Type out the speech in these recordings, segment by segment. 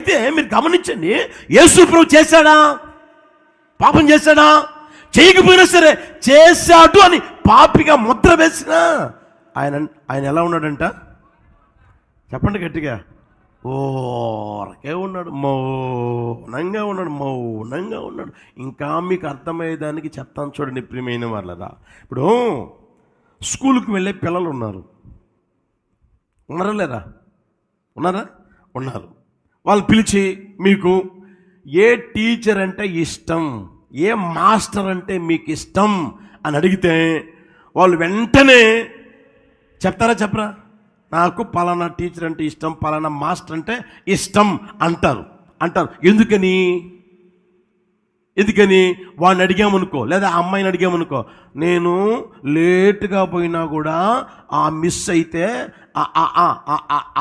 అయితే మీరు గమనించండి, యేసు ప్రభు చేశాడా? పాపం చేశాడా? చేయకపోయినా సరే చేశాడు అని పాపిగా ముద్ర వేసిన ఆయన ఎలా ఉన్నాడంట? చెప్పండి గట్టిగా. ఓరకే ఉన్నాడు, మౌనంగా ఉన్నాడు. ఇంకా మీకు అర్థమయ్యేదానికి చెప్తాను చూడండి ప్రియమైన వాళ్ళరా. ఇప్పుడు స్కూల్కి వెళ్ళే పిల్లలు ఉన్నారా లేరా? ఉన్నారు. వాళ్ళు పిలిచి మీకు ఏ టీచర్ అంటే ఇష్టం, ఏ మాస్టర్ అంటే మీకు ఇష్టం అని అడిగితే వాళ్ళు వెంటనే చెప్తారా చెప్పరా? నాకు పలానా టీచర్ అంటే ఇష్టం, పలానా మాస్టర్ అంటే ఇష్టం అంటారు. ఎందుకని వాడిని అడిగామనుకో, లేదా ఆ అమ్మాయిని అడిగామనుకో, నేను లేటుగా పోయినా కూడా ఆ మిస్ అయితే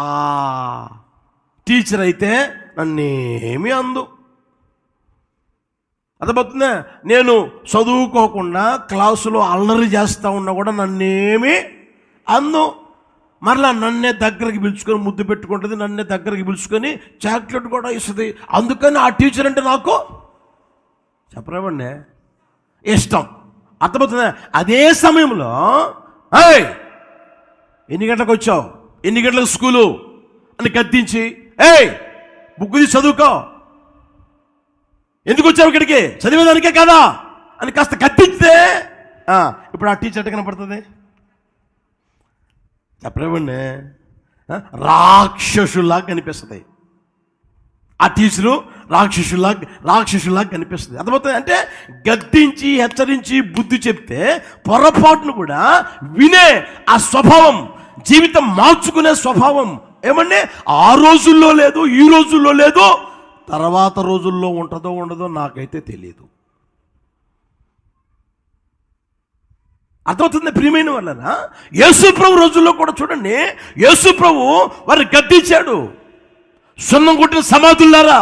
ఆ టీచర్ అయితే నన్నేమీ అందు. అర్థమవుతుందా? నేను చదువుకోకుండా క్లాసులో అల్లరి చేస్తూ ఉన్నా కూడా నన్నేమీ అందు. మరలా నన్నే దగ్గరికి పిలుచుకొని ముద్దు పెట్టుకుంటుంది, నన్నే దగ్గరికి పిలుచుకొని చాక్లెట్ కూడా ఇస్తుంది. అందుకని ఆ టీచర్ అంటే నాకు చెప్పరావండి ఇష్టం. అర్థమవుతుందా? అదే సమయంలో ఎన్ని గంటలకు వచ్చావు, ఎన్ని గంటలకు స్కూలు అని గద్దించి బుక్ తీసి చదువుకో, ఎందుకు వచ్చావు ఇక్కడికి, చదివేదానికే కదా అని కాస్త గద్దించితే ఇప్పుడు ఆ టీచర్ ఎట్ట కనపడుతుంది? చెప్పలేవండి, రాక్షసులా కనిపిస్తుంది. ఆ టీచరు రాక్షసులా కనిపిస్తుంది. అర్థమవుతుంది? అంటే గద్దించి హెచ్చరించి బుద్ధి చెప్తే పొరపాటును కూడా వినే ఆ స్వభావం, జీవితం మార్చుకునే స్వభావం ఏమంటే ఆ రోజుల్లో లేదు, ఈ రోజుల్లో లేదు, తర్వాత రోజుల్లో ఉంటుందో ఉండదో నాకైతే తెలియదు. అర్థమవుతుంది ప్రియమైన వాళ్ళనా? యేసు ప్రభు రోజుల్లో కూడా చూడండి, యేసు ప్రభు వారిని గద్దించాడు. సున్నం కొట్టిన సమాధులారా,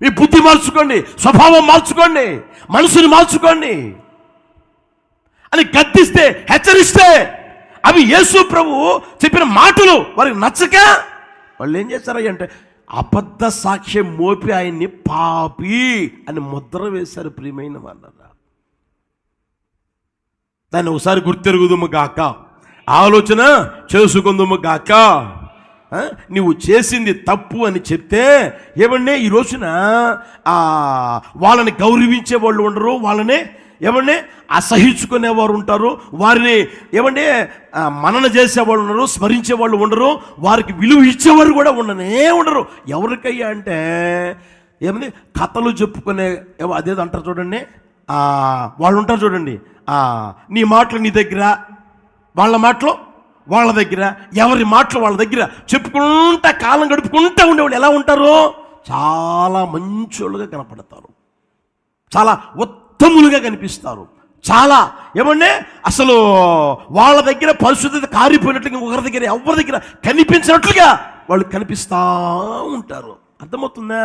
మీ బుద్ధి మార్చుకోండి, స్వభావం మార్చుకోండి, మనసుని మార్చుకోండి అని గద్దిస్తే, హెచ్చరిస్తే అవి యేసు ప్రభు చెప్పిన మాటలు వారికి నచ్చక వాళ్ళు ఏం చేశారు అంటే అబద్ధ సాక్ష్యం మోపి ఆయన్ని పాపి అని ముద్ర వేశారు. ప్రియమైన వాళ్ళరా, దాన్ని ఒకసారి గుర్తెరుగుదుము గాక, ఆలోచన చేసుకుందుము గాక. నువ్వు చేసింది తప్పు అని చెప్తే ఏమంటే ఈ రోజున వాళ్ళని గౌరవించే వాళ్ళు ఉండరు, వాళ్ళని ఏమంటే అసహించుకునేవారు ఉంటారు, వారిని ఏమంటే మనన చేసేవాళ్ళు ఉండరు, స్మరించేవాళ్ళు ఉండరు, వారికి విలువ ఇచ్చేవారు కూడా ఉండరు. ఎవరికయ్యా అంటే ఏమంది కథలు చెప్పుకునే అదేదో అంటారు చూడండి, వాళ్ళు ఉంటారు చూడండి, నీ మాటలు నీ దగ్గర, వాళ్ళ మాటలు వాళ్ళ దగ్గర, ఎవరి మాటలు వాళ్ళ దగ్గర చెప్పుకుంటా కాలం గడుపుకుంటా ఉండేవాళ్ళు ఎలా ఉంటారు? చాలా మంచోళ్ళుగా కనపడతారు, చాలా ఉత్తములుగా కనిపిస్తారు, చాలా ఏమంటే అసలు వాళ్ళ దగ్గర పరిశుద్ధత కారిపోయినట్లుగా ఒకరి దగ్గర ఎవరి దగ్గర కనిపించినట్లుగా వాళ్ళు కనిపిస్తూ ఉంటారు. అర్థమవుతుందా?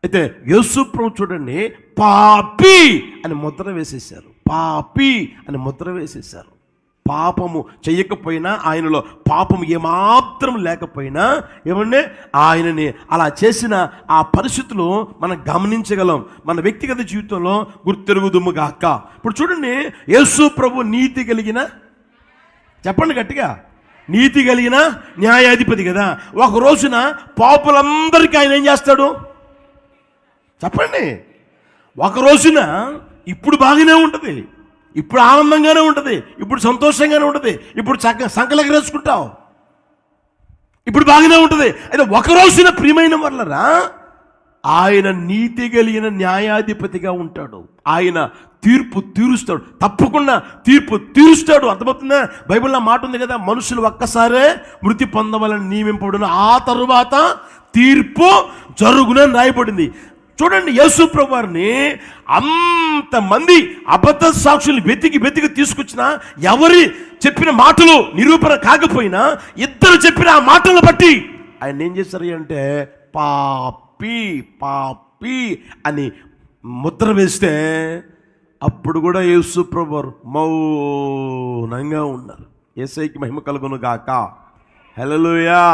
అయితే యేసు ప్రభు చూడండి, పాపి అని ముద్ర వేసేశారు. పాపము చెయ్యకపోయినా, ఆయనలో పాపము ఏమాత్రం లేకపోయినా ఏమంటే ఆయనని అలా చేసిన ఆ పరిస్థితులు మనం గమనించగలం మన వ్యక్తిగత జీవితంలో. గుర్తెరుగుదుముగాక. ఇప్పుడు చూడండి, యేసు ప్రభు నీతి కలిగిన, చెప్పండి గట్టిగా, నీతి కలిగిన న్యాయాధిపతి కదా. ఒక రోజున పాపులందరికీ ఆయన ఏం చేస్తాడు చెప్పండి? ఒక రోజున ఇప్పుడు బాగానే ఉంటుంది, ఇప్పుడు ఆనందంగానే ఉంటుంది, ఇప్పుడు సంతోషంగానే ఉంటుంది, ఇప్పుడు సంకలెగరేసుకుంటావు, ఇప్పుడు బాగానే ఉంటుంది. అయితే ఒక రోజున ప్రియమైన వాళ్ళరా ఆయన నీతి కలిగిన న్యాయాధిపతిగా ఉంటాడు. ఆయన తీర్పు తీరుస్తాడు, తప్పకుండా తీర్పు తీరుస్తాడు. అర్థమవుతుందా? బైబిల్లో మాట ఉంది కదా, మనుషులు ఒక్కసారే మృతి పొందవాలని నియమింపబడిన ఆ తరువాత తీర్పు జరుగునని రాయబడింది. చూడండి, యేసు ప్రభు వారిని అంతమంది అబద్ధ సాక్షులు వెతికి తీసుకొచ్చిన ఎవరి చెప్పిన మాటలు నిరూపణ కాకపోయినా ఇద్దరు చెప్పిన ఆ మాటలను బట్టి ఆయన ఏం చేశారు అంటే పాపి అని ముద్ర వేస్తే అప్పుడు కూడా యేసు ప్రభు వారు మౌనంగా ఉన్నారు. యేసయ్యకి మహిమ కలుగును గాక. హల్లెలూయా.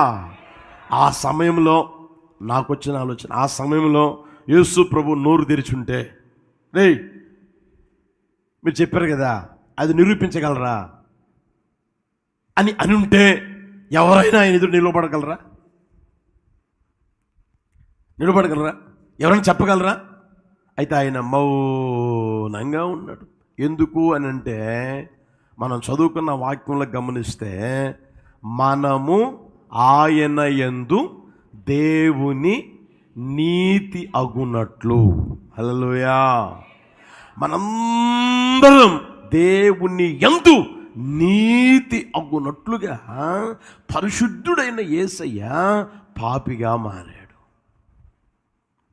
ఆ సమయంలో నాకు వచ్చిన ఆలోచన, ఆ సమయంలో యేసు ప్రభు నోరు తెరిచుంటే, రేయ్ మీరు చెప్పారు కదా అది నిరూపించగలరా అని ఉంటే ఎవరైనా ఆయన ఎదురు నిలబడగలరా? ఎవరైనా చెప్పగలరా? అయితే ఆయన మౌనంగా ఉన్నాడు. ఎందుకు అని అంటే, మనం చదువుకున్న వాక్యంలో గమనిస్తే, మనము ఆయన యందు దేవుని నీతి అగునట్లు. హల్లెలూయా. మనందరం దేవుని యందు నీతి అగునట్లుగా పరిశుద్ధుడైన యేసయ్య పాపిగా మారాడు.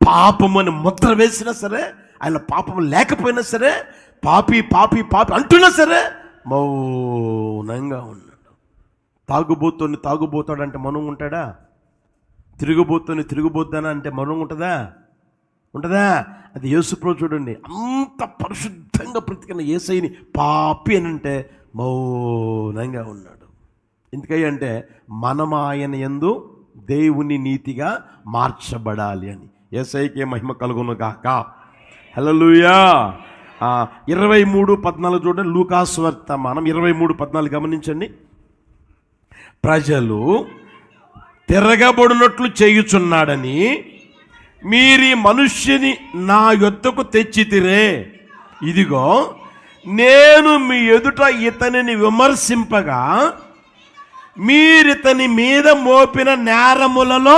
పాపమని ముద్ర వేసినా సరే, ఆయన పాపము లేకపోయినా సరే, పాపి పాపి పాపి అంటున్నా సరే మౌనంగా ఉన్నాడు. తాగుబోతాడంటే మౌనం ఉంటాడా? తిరుగుబోతానా అంటే మౌనం ఉంటుందా? అది యేసుప్రభు చూడండి, అంత పరిశుద్ధంగా బ్రతికిన యేసయ్యని పాపి అని అంటే మౌనంగా ఉన్నాడు. ఎందుకంటే మనం ఆయన యందు దేవుని నీతిగా మార్చబడాలి అని. యేసయ్యకే మహిమ కలుగును గాక. హల్లెలూయా. 23:14 చూడండి, లూకా సువార్తమానం 23:14 గమనించండి. ప్రజలు తిరగబడినట్లు చేయుచున్నాడని మీరీ మనుష్యుని నా యొద్దకు తెచ్చితిరే. ఇదిగో నేను మీ ఎదుట ఇతనిని విమర్శింపగా మీరితని మీద మోపిన నేరములలో,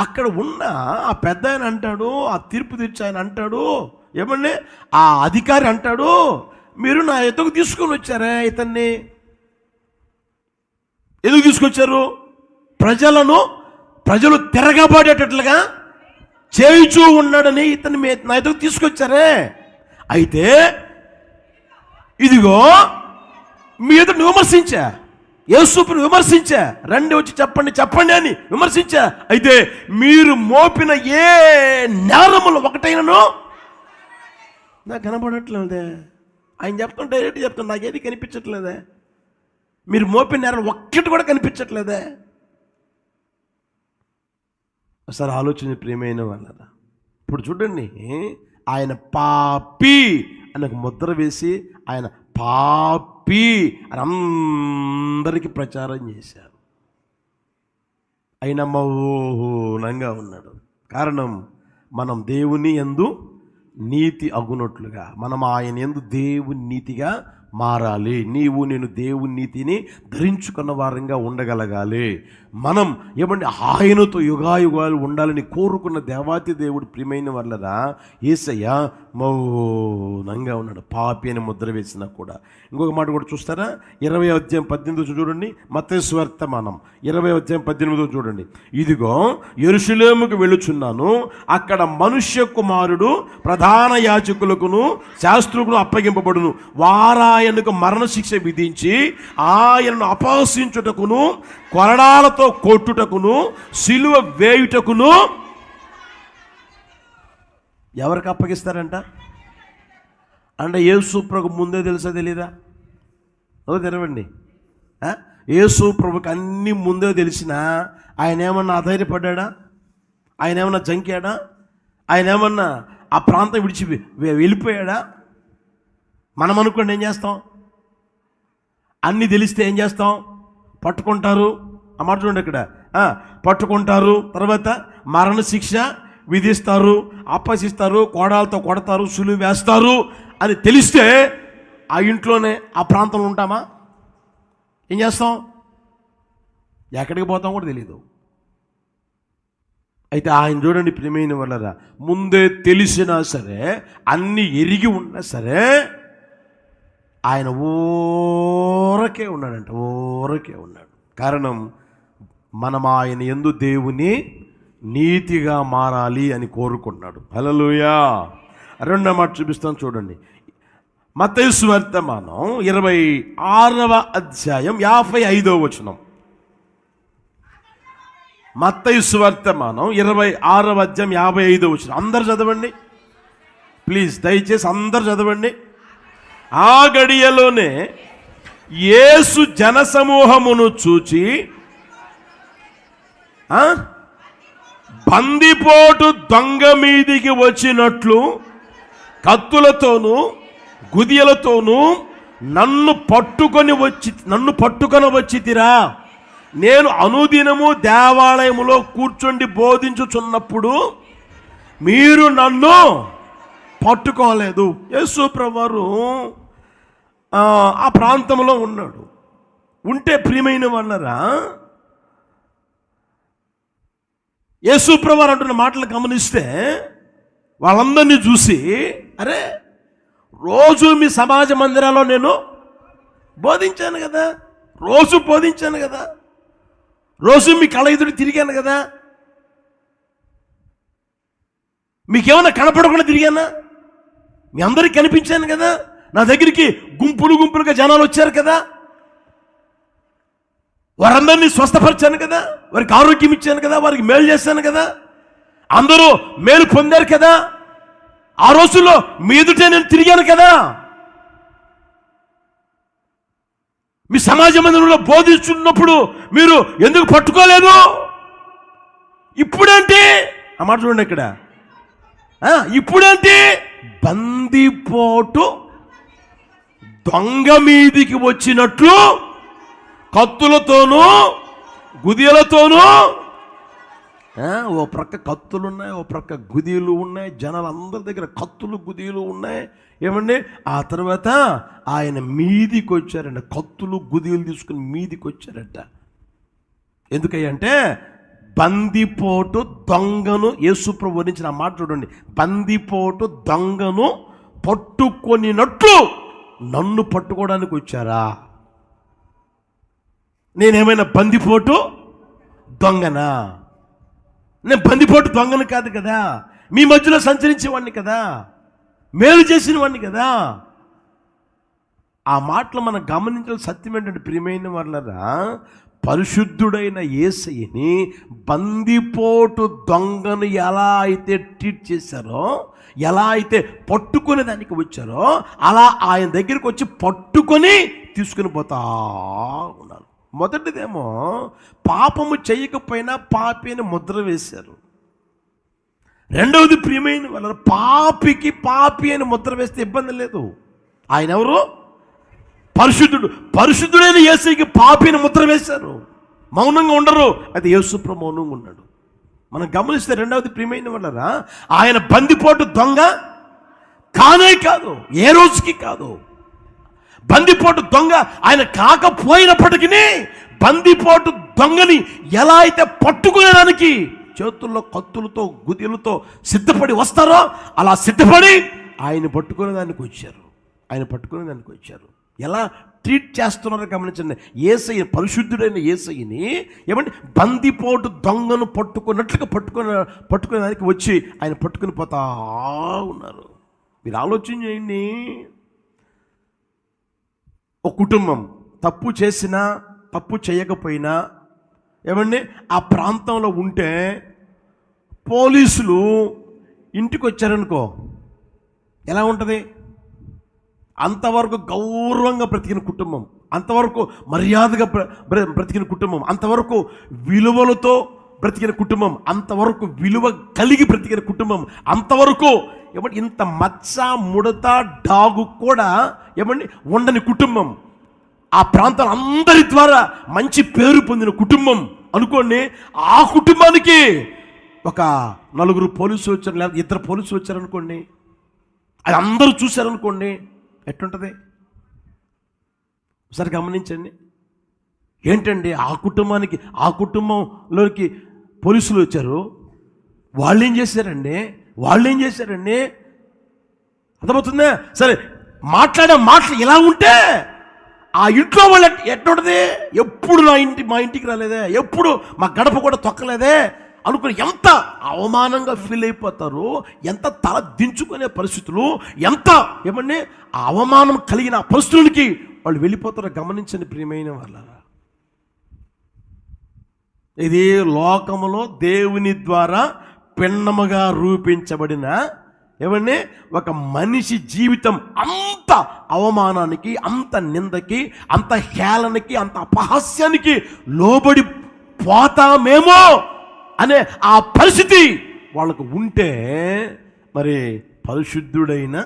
అక్కడ ఉన్న ఆ పెద్ద ఆయన అంటాడు, ఆ తీర్పు తెచ్చి ఆయన అంటాడు, ఏమండి ఆ అధికారి అంటాడు, మీరు నా ఎదుగు తీసుకొని వచ్చారే ఇతన్ని. ఎందుకు తీసుకొచ్చారు? ప్రజలు తిరగబడేటట్లుగా చేయుచూ ఉన్నాడని ఇతన్ని నా ఎదుగు తీసుకొచ్చారే. అయితే ఇదిగో మీ ఎదురు విమర్శించా, యేసుని విమర్శించా, రండి వచ్చి చెప్పండి అని విమర్శించా. అయితే మీరు మోపిన ఏ నేరములు ఒకటైనను నాకు కనబడట్లేదే. ఆయన చెప్తుంటే డైరెక్ట్ చెప్తాను, నాకేది కనిపించట్లేదే. మీరు మోపిన నేరం ఒక్కటి కూడా కనిపించట్లేదే. ఒకసారి ఆలోచన ప్రియమైన వాళ్ళరా. ఇప్పుడు చూడండి, ఆయన పాపి అని ఒక ముద్ర వేసి ఆయన పాపి అని అందరికీ ప్రచారం చేశారు. ఆయన మౌనంగా ఉన్నాడు. కారణం, మనం దేవుని యందు నీతి అగునట్లుగా మనం ఆయన యందు దేవుని నీతిగా మారాలి. నీవు నేను దేవుని నీతిని ధరించుకున్న వారంగా ఉండగలగాలి. మనం ఏమంటే ఆయనతో యుగాయుగాలు ఉండాలని కోరుకున్న దేవాతి దేవుడు ప్రియమైన వాళ్ళరా. యేసయ్య మౌనంగా ఉన్నాడు, పాపి అని ముద్ర వేసినా కూడా. ఇంకొక మాట కూడా చూస్తారా, 20:18 చూడండి, మత్తయి సువార్తమానం 20:18 చూడండి. ఇదిగో యెరూషలేముకు వెళ్ళుచున్నాను, అక్కడ మనుష్య కుమారుడు ప్రధాన యాజకులకును శాస్త్రుకును అప్పగింపబడును, వారాయనకు మరణశిక్ష విధించి ఆయనను అపహసించుటకును కొరడాలతో కొట్టుటకును సిలువ వేయుటకును. ఎవరికి అప్పగిస్తారంట అంటే యేసు ప్రభు ముందే తెలుసా తెలీదా? తెరవండి. యేసు ప్రభుకి అన్నీ ముందే తెలిసినా ఆయన ఏమన్నా అధైర్యపడ్డా? ఆయన ఏమన్నా జంకాడా? ఆయన ఏమన్నా ఆ ప్రాంతం విడిచి వెళ్ళిపోయాడా? మనం అనుకోండి ఏం చేస్తాం? అన్నీ తెలిస్తే ఏం చేస్తాం? పట్టుకుంటారు. ఆ మాట చూడండి ఇక్కడ, పట్టుకుంటారు, తర్వాత మరణశిక్ష విధిస్తారు, అప్పసిస్తారు, కోడాలతో కొడతారు, సులువు వేస్తారు అని తెలిస్తే ఆ ఇంట్లోనే ఆ ప్రాంతంలో ఉంటామా? ఏం చేస్తాం? ఎక్కడికి పోతాం కూడా తెలీదు. అయితే ఆయన చూడండి ప్రియమైన వాళ్ళరా, ముందే తెలిసినా సరే, అన్నీ ఎరిగి ఉన్నా సరే, ఆయన ఊరకే ఉన్నాడంట, ఊరకే ఉన్నాడు. కారణం, మనం ఆయన యందు దేవుని నీతిగా మారాలి అని కోరుకున్నాడు. హల్లెలూయా. రెండో మాట చూపిస్తాను చూడండి, మత్తయి సువార్తమానం 26:55. మత్తయి సువార్తమానం 26:55. అందరు చదవండి ప్లీజ్, దయచేసి అందరు చదవండి. ఆ గడియలోనే యేసు జనసమూహమును చూచి బందిపోటు దొంగ మీదికి వచ్చినట్లు కత్తులతోనూ గుదియలతోనూ నన్ను పట్టుకొని వచ్చితిరా. నేను అనుదినము దేవాలయములో కూర్చుండి బోధించుచున్నప్పుడు మీరు నన్ను పట్టుకోలేదు. యేసు ప్రభువారు ఆ ప్రాంతంలో ఉన్నాడు. ఉంటే ప్రియమైన వాళ్ళరా, యేసు ప్రభువారు అంటున్న మాటలు గమనిస్తే వాళ్ళందరినీ చూసి, అరే రోజు మీ సమాజ మందిరాల్లో నేను బోధించాను కదా, రోజు మీ కళ్ళ ఎదురు తిరిగాను కదా, మీకేమన్నా కనపడకుండా తిరిగానా? మీ అందరికి కనిపించాను కదా, నా దగ్గరికి గుంపులుగా జనాలు వచ్చారు కదా, వారందరినీ స్వస్థపరిచాను కదా, వారికి ఆరోగ్యం ఇచ్చాను కదా, వారికి మేలు చేశాను కదా, అందరూ మేలు పొందారు కదా, ఆ రోజుల్లో మీ ఎదుటే నేను తిరిగాను కదా, మీ సమాజ మందిరంలో బోధిస్తున్నప్పుడు మీరు ఎందుకు పట్టుకోలేదు? ఇప్పుడేంటి ఆ మాట చూడండి ఇక్కడ, ఇప్పుడేంటి బందిపోటు దొంగ మీదికి వచ్చినట్లు కత్తులతోనూ గుదియలతోనూ, ఓ ప్రక్క కత్తులు ఉన్నాయి, ఓ ప్రక్క గుదియలు ఉన్నాయి, జనాలందరి దగ్గర కత్తులు గుదియలు ఉన్నాయి. ఏమండి ఆ తర్వాత ఆయన మీదికి వచ్చారంట, కత్తులు గుదియలు తీసుకుని మీదికి వచ్చారట. ఎందుకంటే బందిపోటు దొంగను, యేసు ప్రభువు వర్ణించిన మాట చూడండి, బందిపోటు దొంగను పట్టుకొనినట్లు నన్ను పట్టుకోవడానికి వచ్చారా? నేనేమైనా బందిపోటు దొంగనా? నేను బందిపోటు దొంగను కాదు కదా, మీ మధ్యలో సంచరించేవాడిని కదా, మేలు చేసిన వాడిని కదా. ఆ మాటలు మనం గమనించాలి. సత్యం ఏంటంటే ప్రియమైన వాళ్ళరా, పరిశుద్ధుడైన యేసయ్యని బందిపోటు దొంగను ఎలా అయితే ట్రీట్ చేశారో, ఎలా అయితే పట్టుకునే దానికి వచ్చారో, అలా ఆయన దగ్గరికి వచ్చి పట్టుకొని తీసుకుని పోతా ఉన్నారు. మొదటిదేమో పాపము చేయకపోయినా పాపి అని ముద్ర వేశారు. రెండవది ప్రియమైన వాళ్ళ, పాపికి పాపి అని ముద్ర వేస్తే ఇబ్బంది లేదు. ఆయన ఎవరు? పరిశుద్ధుడైన యేసుకి పాపి అని ముద్ర వేశారు. మౌనంగా ఉండరు, అది యేసు ప్రభు మౌనంగా ఉన్నాడు. మనం గమనిస్తే రెండవది ప్రియమైన వాళ్ళరా, ఆయన బందిపోటు దొంగ కానే కాదు, ఏ రోజుకి కాదు. బందిపోటు దొంగ ఆయన కాకపోయినప్పటికీ బందిపోటు దొంగని ఎలా అయితే పట్టుకునేదానికి చేతుల్లో కత్తులతో గుదిలతో సిద్ధపడి వస్తారో, అలా సిద్ధపడి ఆయన పట్టుకునేదానికి వచ్చారు. ఎలా ట్రీట్ చేస్తున్నారో గమనించండి. యేసయ్య, పరిశుద్ధుడైన యేసయ్యని ఏమంటే బందిపోటు దొంగను పట్టుకునేదానికి వచ్చి ఆయన పట్టుకుని పోతా ఉన్నారు. మీరు ఆలోచన చేయండి. ఒక కుటుంబం తప్పు చేసినా తప్పు చేయకపోయినా ఏమండి ఆ ప్రాంతంలో ఉంటే పోలీసులు ఇంటికి వచ్చారనుకో ఎలా ఉంటుంది? అంతవరకు గౌరవంగా బ్రతికిన కుటుంబం, అంతవరకు మర్యాదగా బ్రతికిన కుటుంబం, అంతవరకు విలువలతో బ్రతికిన కుటుంబం, అంతవరకు విలువ కలిగి బ్రతికిన కుటుంబం, అంతవరకు ఏమంటే ఇంత మచ్చ ముడత డాగు కూడా ఏమండి ఉండని కుటుంబం, ఆ ప్రాంతాల అందరి ద్వారా మంచి పేరు పొందిన కుటుంబం అనుకోండి. ఆ కుటుంబానికి ఒక 4 పోలీసులు వచ్చారు, లేదా 2 పోలీసులు వచ్చారనుకోండి, అది అందరూ చూశారనుకోండి, ఎట్లుంటుంది? ఒకసారి గమనించండి. ఏంటండి ఆ కుటుంబంలోకి పోలీసులు వచ్చారు, వాళ్ళు ఏం చేశారండి? అర్థమవుతుందా? సరే, మాట్లాడే మాటలు ఇలా ఉంటే ఆ ఇంట్లో వాళ్ళు ఎట్లుంటుంది? ఎప్పుడు మా ఇంటికి రాలేదే, ఎప్పుడు మా గడప కూడా తొక్కలేదే అనుకుని ఎంత అవమానంగా ఫీల్ అయిపోతారు, ఎంత తల దించుకునే పరిస్థితులు, ఎంత ఏమండి అవమానం కలిగిన పరిస్థితులకి వాళ్ళు వెళ్ళిపోతారో గమనించండి ప్రియమైన వాళ్ళారా. ఇది లోకములో దేవుని ద్వారా పిండముగా రూపించబడిన ఏమండి ఒక మనిషి జీవితం అంత అవమానానికి, అంత నిందకి, అంత హేళనకి, అంత అపహాస్యానికి లోబడి పోతామేమో అనే ఆ పరిస్థితి వాళ్ళకు ఉంటే, మరి పరిశుద్ధుడైన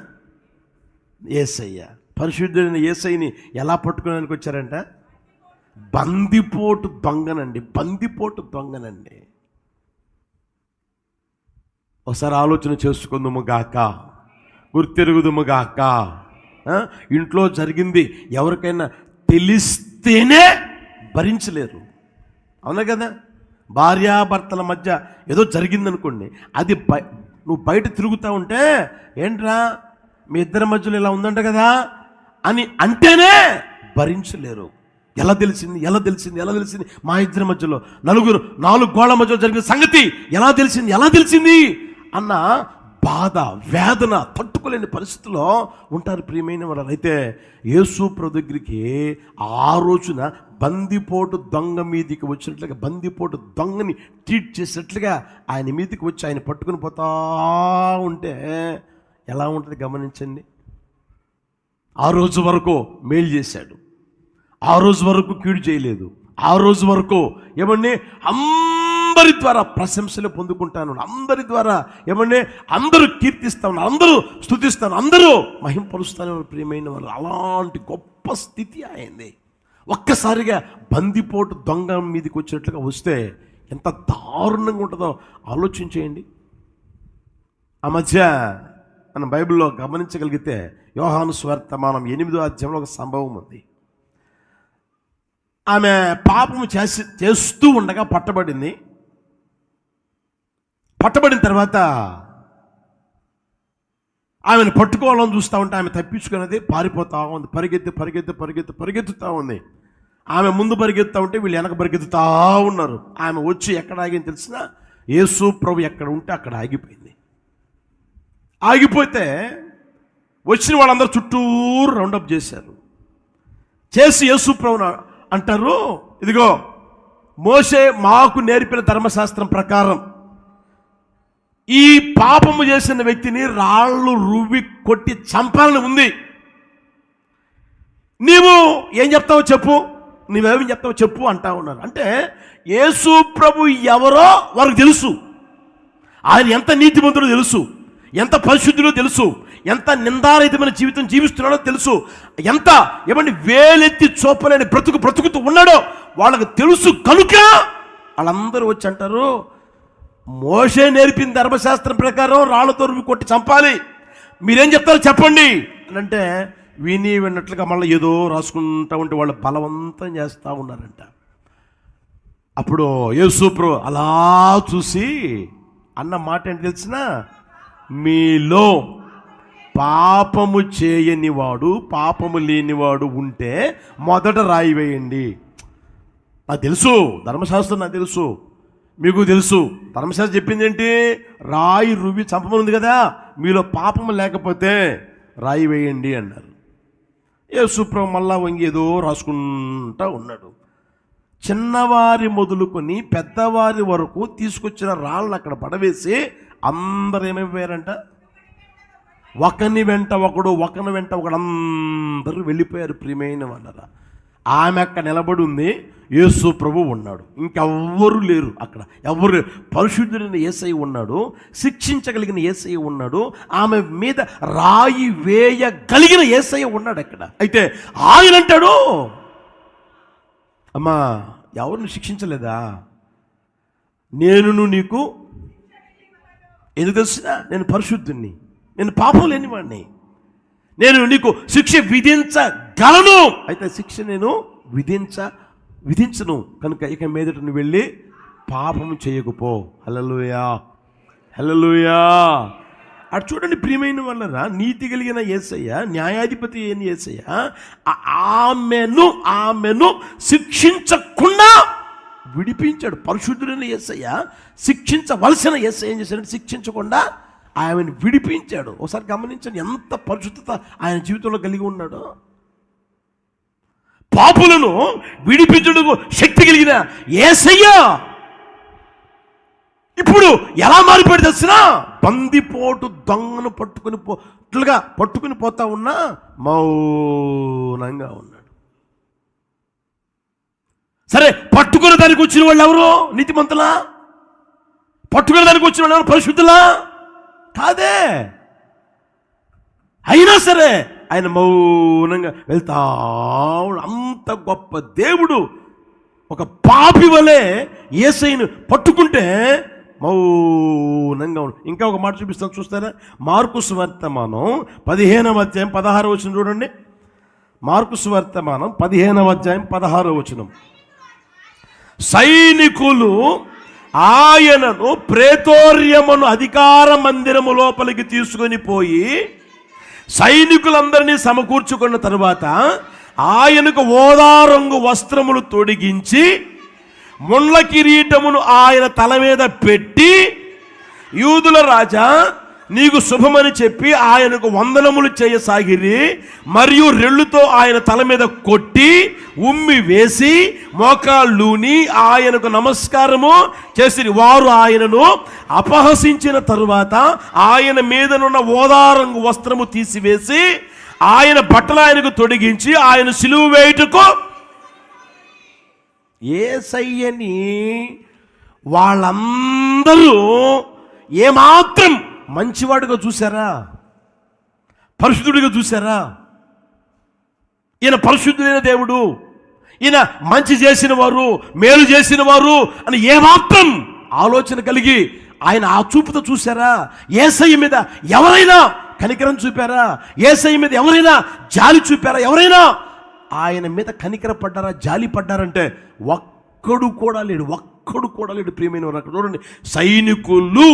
యేసయ్యని ఎలా పట్టుకోవడానికి వచ్చారంట? బందిపోటు దొంగనండి. ఒకసారి ఆలోచన చేసుకుందుము గాక, గుర్తెరుగుదుము గాక. ఇంట్లో జరిగింది ఎవరికైనా తెలిస్తేనే భరించలేరు, అవునా కదా? భార్యాభర్తల మధ్య ఏదో జరిగిందనుకోండి, అది నువ్వు బయట తిరుగుతూ ఉంటే, ఏంట్రా మీ ఇద్దరి మధ్యలో ఇలా ఉందంట కదా అని అంటేనే భరించలేరు. ఎలా తెలిసింది మా ఇద్దరి మధ్యలో, 4 గోళ్ల మధ్యలో జరిగిన సంగతి ఎలా తెలిసింది అన్న బాధ, వేదన తట్టుకోలేని పరిస్థితిలో ఉంటారు ప్రియమైన వాళ్ళు. అయితే యేసు ప్రభు దగ్గరికి ఆ రోజున బందిపోటు దొంగ మీదికి వచ్చినట్లుగా, బందిపోటు దొంగని ట్రీట్ చేసినట్లుగా ఆయన మీదికి వచ్చి ఆయన పట్టుకుని పోతా ఉంటే ఎలా ఉంటుంది గమనించండి. ఆ రోజు వరకు మేలు చేశాడు, ఆ రోజు వరకు కీడు చేయలేదు, ఆ రోజు వరకు ఏమండి అందరి ద్వారా ప్రశంసలు పొందుకుంటాను, అందరి ద్వారా ఏమండి అందరూ కీర్తిస్తాను, అందరూ స్తుతిస్తాను, అందరూ మహింపరుస్తాను ప్రియమైన వాళ్ళు. అలాంటి గొప్ప స్థితి అయింది. ఒక్కసారిగా బందిపోటు దొంగ మీదకి వచ్చినట్లుగా వస్తే ఎంత దారుణంగా ఉంటుందో ఆలోచించేయండి. ఆ మధ్య మనం బైబిల్లో గమనించగలిగితే యోహాను సువార్త మనం 8వ అధ్యాయంలో ఒక సంభవం ఉంది. ఆమె పాపము చేస్తూ ఉండగా పట్టబడింది. పట్టబడిన తర్వాత ఆమెను పట్టుకోవాలని చూస్తూ ఉంటే ఆమె తప్పించుకున్నది పారిపోతూ ఉంది, పరిగెత్తుతూ ఉంది. ఆమె ముందు పరిగెత్తుతూ ఉంటే వీళ్ళు వెనక పరిగెత్తుతూ ఉన్నారు. ఆమె వచ్చి ఎక్కడ ఆగింది తెలిసిన, యేసు ప్రభు ఎక్కడ ఉంటే అక్కడ ఆగిపోయింది. ఆగిపోతే వచ్చిన వాళ్ళందరూ చుట్టూరు రౌండప్ చేశారు. చేసి యేసు ప్రభుని అంటారు, ఇదిగో మోషే మాకు నేర్పిన ధర్మశాస్త్రం ప్రకారం ఈ పాపము చేసిన వ్యక్తిని రాళ్ళు రువ్వి కొట్టి చంపాలని ఉంది. నీవు ఏం చెప్తావో చెప్పు, నువ్వేమి చెప్తావో చెప్పు అంటా ఉన్నారు. అంటే యేసు ప్రభు ఎవరో వారికి తెలుసు, ఆయన ఎంత నీతిమంతుడో తెలుసు, ఎంత పరిశుద్ధుడో తెలుసు, ఎంత నిందారహితమైన జీవితం జీవిస్తున్నాడో తెలుసు, ఎంత ఏమంటే వేలెత్తి చూపలేని బ్రతుకుతూ ఉన్నాడో వాళ్ళకు తెలుసు. కనుక వాళ్ళందరూ వచ్చి అంటారు, మోషే నేర్పిన ధర్మశాస్త్రం ప్రకారం రాళ్ళతో రువ్వి కొట్టి చంపాలి, మీరేం చెప్తారో చెప్పండి అని అంటే విన్నట్లుగా మళ్ళీ ఏదో రాసుకుంటా ఉంటే వాళ్ళు బలవంతం చేస్తూ ఉన్నారంట. అప్పుడు యేసు ప్రభు అలా చూసి అన్న మాట ఏంటి తెలిసిన, మీలో పాపము చేయనివాడు, పాపము లేనివాడు ఉంటే మొదట రాయి వేయండి. నాకు తెలుసు ధర్మశాస్త్రం, నాకు తెలుసు, మీకు తెలుసు. ధర్మశాస్త్రం చెప్పింది ఏంటి? రాయి రువ్వి చంపమనుంది కదా, మీలో పాపము లేకపోతే రాయి వేయండి అన్నారు. యేసు ప్రభు మళ్ళా వంగి ఏదో రాసుకుంటా ఉన్నాడు. చిన్నవారి మొదలుకొని పెద్దవారి వరకు తీసుకొచ్చిన రాళ్ళను అక్కడ పడవేసి అందరూ ఏమైపోయారంట, ఒకని వెంట ఒకడు అందరూ వెళ్ళిపోయారు ప్రియమైన వాళ్ళరా. ఆమె అక్కడ నిలబడి ఉంది, యేసు ప్రభు ఉన్నాడు, ఇంకెవ్వరూ లేరు అక్కడ. ఎవరు? పరిశుద్ధుడైన యేసయ్య ఉన్నాడు, శిక్షించగలిగిన యేసయ్య ఉన్నాడు, ఆమె మీద రాయి వేయగలిగిన యేసయ్య ఉన్నాడు అక్కడ. అయితే ఆయన అంటాడు, అమ్మా ఎవరిని శిక్షించలేదా? నేను నీకు ఎందుకు తెలుసునా, నేను పరిశుద్ధుణ్ణి, నేను పాపం లేనివాడిని, నేను నీకు శిక్ష విధించగలను. అయితే శిక్ష నేను విధించను కనుక ఇక మీదట నువ్వు వెళ్ళి పాపము చేయకపో. హల్లెలూయా, హల్లెలూయా. అటు చూడండి ప్రియమైన వాళ్ళరా, నీతి కలిగిన యేసయ్య, న్యాయాధిపతి అయిన యేసయ్య ఆమెను శిక్షించకుండా విడిపించాడు. పరిశుద్ధుడైన యేసయ్య శిక్షించవలసిన యేసయ్య ఏం చేశాడు? శిక్షించకుండా ఆయనను విడిపించాడు. ఒకసారి గమనించండి ఎంత పరిశుద్ధత ఆయన జీవితంలో కలిగి ఉన్నాడో. పాపులను విడిపించుటకు శక్తి కలిగిన యేసయ్య ఇప్పుడు ఎలా మారిపోయాడు తెలిసినా, బందిపోటు దొంగను పట్టుకుని పోతా ఉన్నా మౌనంగా ఉన్నాడు. సరే, పట్టుకునే దానికి వచ్చిన వాళ్ళు ఎవరు? నీతిమంతులా? పట్టుకోవడానికి వచ్చిన వాళ్ళు పరిశుద్ధులా కాదే. అయినా సరే ఆయన మౌనంగా వెళ్తా. అంత గొప్ప దేవుడు ఒక పాపి వలె యేసయ్యను పట్టుకుంటే మౌనంగా ఉంది. ఇంకా ఒక మాట చూపిస్తాను, చూస్తారా? మార్కు సువార్తమానం 15వ అధ్యాయం 16వ వచనం చూడండి. మార్కు సువార్తమానం 15వ అధ్యాయం 16వ వచనం. సైనికులు ఆయనను ప్రేతోర్యమును అధికార మందిరము లోపలికి తీసుకొని పోయి సైనికులందరినీ సమకూర్చుకున్న తరువాత ఆయనకు ఓదారంగు వస్త్రములు తొడిగించి ముండ్ల కిరీటమును ఆయన తల మీద పెట్టి, యూదుల రాజా నీకు శుభమని చెప్పి ఆయనకు వందనములు చేయసాగిరి. మరియు రెళ్ళుతో ఆయన తల మీద కొట్టి ఉమ్మి వేసి మోకాళ్ళూని ఆయనకు నమస్కారము చేసిరి. వారు ఆయనను అపహసించిన తరువాత ఆయన మీదనున్న ఓదారంగు వస్త్రము తీసివేసి ఆయన బట్టలు ఆయనకు తొడిగించి ఆయన సిలువ వేయుటకు. యేసయ్యని వాళ్ళందరూ ఏమాత్రం మంచివాడుగా చూసారా? పరిశుద్ధుడిగా చూసారా? ఈయన పరిశుద్ధుడైన దేవుడు, ఈయన మంచి చేసిన వారు, మేలు చేసిన వారు అని ఏమాత్రం ఆలోచన కలిగి ఆయన ఆ చూపుతో చూసారా? యేసయ్య మీద ఎవరైనా కనికరం చూపారా? యేసయ్య మీద ఎవరైనా జాలి చూపారా? ఎవరైనా ఆయన మీద కనికర పడ్డారా, జాలి పడ్డారంటే ఒక్కడు కూడా లేడు, ఒక్కడు కూడా లేడు. ప్రియమైన వారు, అక్కడ చూడండి, సైనికులు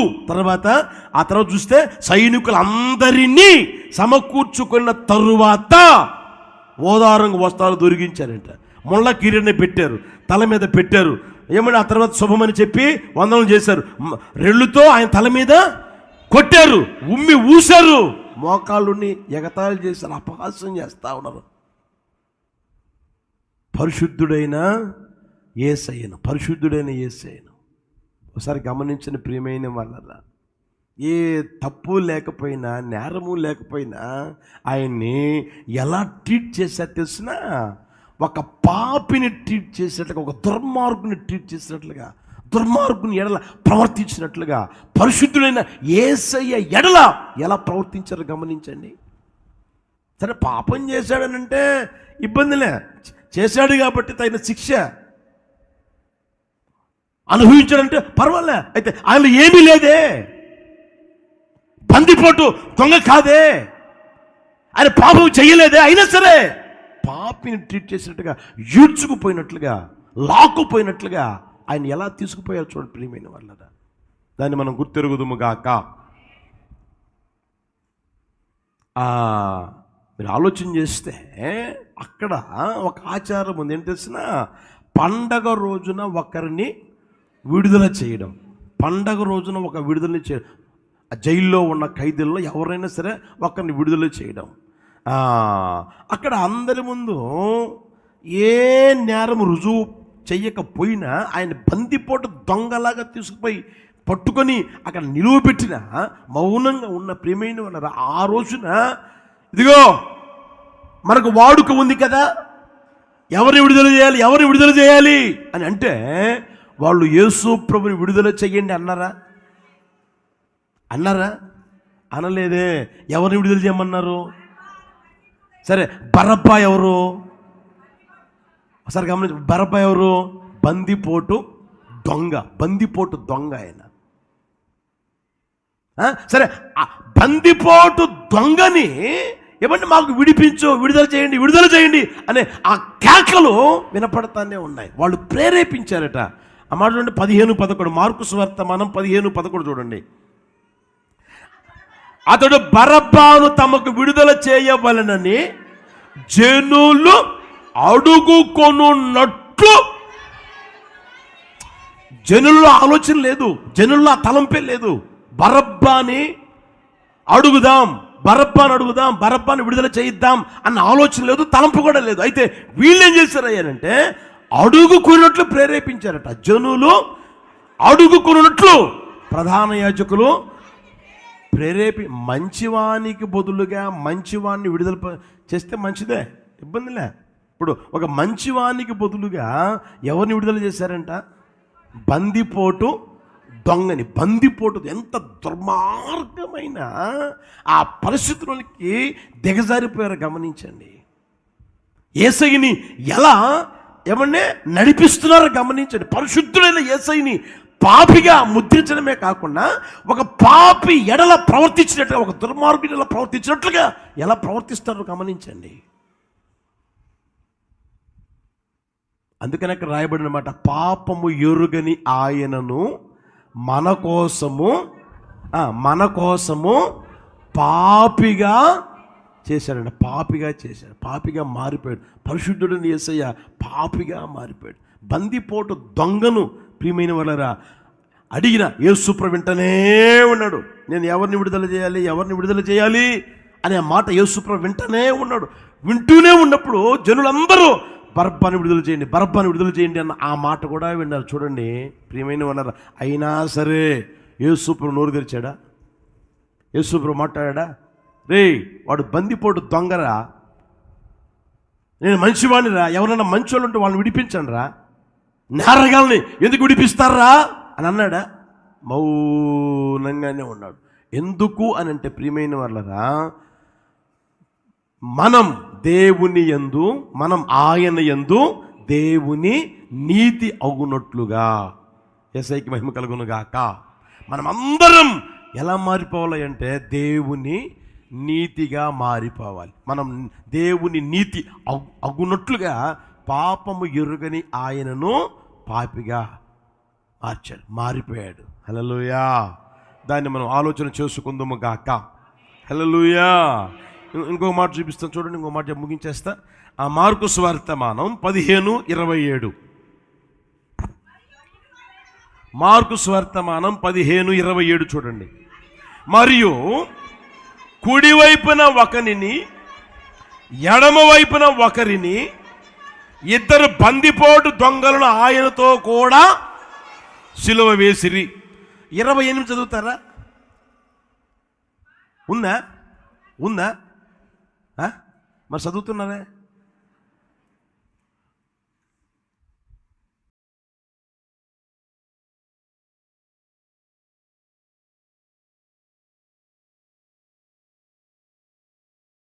ఆ తర్వాత చూస్తే సైనికులందరినీ సమకూర్చుకున్న తరువాత ఓదారంగు వస్త్రాలు దొరికించారంట. ముళ్ళ కిరీటం పెట్టారు, తల మీద పెట్టారు. ఏమన్నా ఆ తర్వాత శుభమని చెప్పి వందనం చేశారు. రెళ్ళుతో ఆయన తల మీద కొట్టారు, ఉమ్మి ఊశారు, మోకాళ్ళుని ఎగతాళి చేశారు, అపహాస్యం చేస్తా ఉన్నారు. పరిశుద్ధుడైన యేసయ్యను ఒకసారి గమనించిన ప్రియమైన వాళ్ళ, ఏ తప్పు లేకపోయినా నేరము లేకపోయినా ఆయన్ని ఎలా ట్రీట్ చేశారు తెలిసిన? ఒక పాపిని ట్రీట్ చేసినట్లుగా, ఒక దుర్మార్గుని ట్రీట్ చేసినట్లుగా, దుర్మార్గుని ఎడల ప్రవర్తించినట్లుగా పరిశుద్ధుడైన యేసయ్య ఎడల ఎలా ప్రవర్తించారో గమనించండి. సరే, పాపం చేశాడనంటే ఇబ్బందిలే, చేశాడు కాబట్టి తగిన శిక్ష అనుభవించాడంటే పర్వాలే. అయితే ఆయనలో ఏమీ లేదే, బందిపోటు దొంగ కాదే, ఆయన పాపం చెయ్యలేదే. అయినా సరే పాపిని ట్రీట్ చేసినట్టుగా, ఈడ్చుకుపోయినట్లుగా, లాక్కుపోయినట్లుగా ఆయన ఎలా తీసుకుపోయారు చూడండి ప్రియమైన వాళ్ళ. దాన్ని మనం గుర్తెరుగుదుము గాక. మీరు ఆలోచన చేస్తే అక్కడ ఒక ఆచారం ఉంది, ఏంటి తెలిసిన? పండగ రోజున ఒకరిని విడుదల చేయడం. పండగ రోజున ఒక విడుదల చేయడం. జైల్లో ఉన్న ఖైదీల్లో ఎవరైనా సరే ఒకరిని విడుదల చేయడం. అక్కడ అందరి ముందు ఏ నేరం రుజువు చెయ్యకపోయినా ఆయన బందిపోటు దొంగలాగా తీసుకుపోయి పట్టుకొని అక్కడ నిలువబెట్టిన మౌనంగా ఉన్న ప్రియమైన వాళ్ళ ఆ రోజున, ఇదిగో మనకు వాడుక ఉంది కదా, ఎవరిని విడుదల చేయాలి అని అంటే వాళ్ళు యేసు ప్రభుని విడుదల చెయ్యండి అన్నారా? అనలేదే. ఎవరిని విడుదల చేయమన్నారు? సరే, బరబ్బా ఎవరు? ఒకసారి గమనించి, బరబ్బా ఎవరు? బందిపోటు దొంగ ఆయన. సరే, బందిపోటు దొంగని ఏమంటే మాకు విడుదల చేయండి అనే ఆ కేకలు వినపడతానే ఉన్నాయి. వాళ్ళు ప్రేరేపించారట. ఆ మాట చూడండి, 15:11 మార్కు సువార్తమానం 15:11 చూడండి. అతడు బరబ్బాను తమకు విడుదల చేయవలనని జనులు అడుగుకొనున్నట్లు. జనుల్లో ఆలోచన లేదు, జనుల్లో తలంపే లేదు. బరబ్బాని అడుగుదాం, బరబ్బాని విడుదల చేయిద్దాం అన్న ఆలోచన లేదు, తలంపు కూడా లేదు. అయితే వీళ్ళు ఏం చేశారయ్యారంటే అడుగుకున్నట్లు ప్రేరేపించారట. జనులు అడుగుకున్నట్లు ప్రధాన యాజకులు మంచివానికి బదులుగా మంచివాన్ని విడుదల చేస్తే మంచిదే, ఇబ్బందిలే. ఇప్పుడు ఒక మంచివానికి బదులుగా ఎవరిని విడుదల చేశారంట? బందిపోటు దొంగని, బందిపోటు, ఎంత దుర్మార్గమైన ఆ పరిస్థితులకి దిగజారిపోయారో గమనించండి. యేసయ్యని ఎలా ఏమన్నా నడిపిస్తున్నారో గమనించండి. పరిశుద్ధుడైన యేసయ్యని పాపిగా ముద్రించడమే కాకుండా ఒక పాపి ఎడల ప్రవర్తించినట్టుగా, ఒక దుర్మార్గుడు ఎలా ప్రవర్తించినట్లుగా ఎలా ప్రవర్తిస్తారో గమనించండి. అందుకని అక్కడ రాయబడిన మాట, పాపము ఎరుగని ఆయనను మన కోసము పాపిగా చేశాడంట. పాపిగా చేశాడు, పాపిగా మారిపోయాడు. పరిశుద్ధుడిని యేసయ్య పాపిగా మారిపోయాడు. బందిపోటు దొంగను ప్రియమైన వాళ్ళరా అడిగిన యేసుప్రభు వింటనే ఉన్నాడు. నేను ఎవరిని విడుదల చేయాలి అనే మాట యేసుప్రభు వింటనే ఉన్నాడు. వింటూనే ఉన్నప్పుడు జనులందరూ బరబ్బాని విడుదల చేయండి అన్న ఆ మాట కూడా విన్నారు. చూడండి ప్రియమైన వాళ్ళరా, అయినా సరే యేసుప్రభు నోరు తెరిచాడా? యేసుప్రభు మాట్లాడా? రే, వాడు బందిపోటు దొంగరా, నేను మంచివాడినిరా, ఎవరైనా మంచోళ్ళు ఉంటే వాళ్ళని విడిపించండి రా, నేరగాల్ని ఎందుకు విడిపిస్తారా అని అన్నాడా? మౌనంగానే ఉన్నాడు. ఎందుకు అని అంటే ప్రియమైన వాళ్ళరా, మనం ఆయన యందు దేవుని నీతి అగునట్లుగా, యేసయ్యకి మహిమ కలుగునుగాక. మనం అందరం ఎలా మారిపోవాలి అంటే దేవుని నీతిగా మారిపోవాలి. మనం దేవుని నీతి అగునట్లుగా పాపము ఎరుగని ఆయనను పాపిగా మారిపోయాడు. హల్లెలూయా. దాన్ని మనం ఆలోచన చేసుకుందాము గాక. హల్లెలూయా. ఇంకో మాట చూపిస్తాను చూడండి, ఇంకో మాట ముగించేస్తా. ఆ మార్కు సువార్తమానం 15:27. మార్కు సువార్తమానం 15:27 చూడండి. మరియు కుడివైపున ఒకరిని, ఎడమ వైపున ఒకరిని, ఇద్దరు బందిపోటు దొంగలను ఆయనతో కూడా సిలువ వేసిరి. 28 చదువుతారా? ఉందా? మరి చదువుతున్నారా?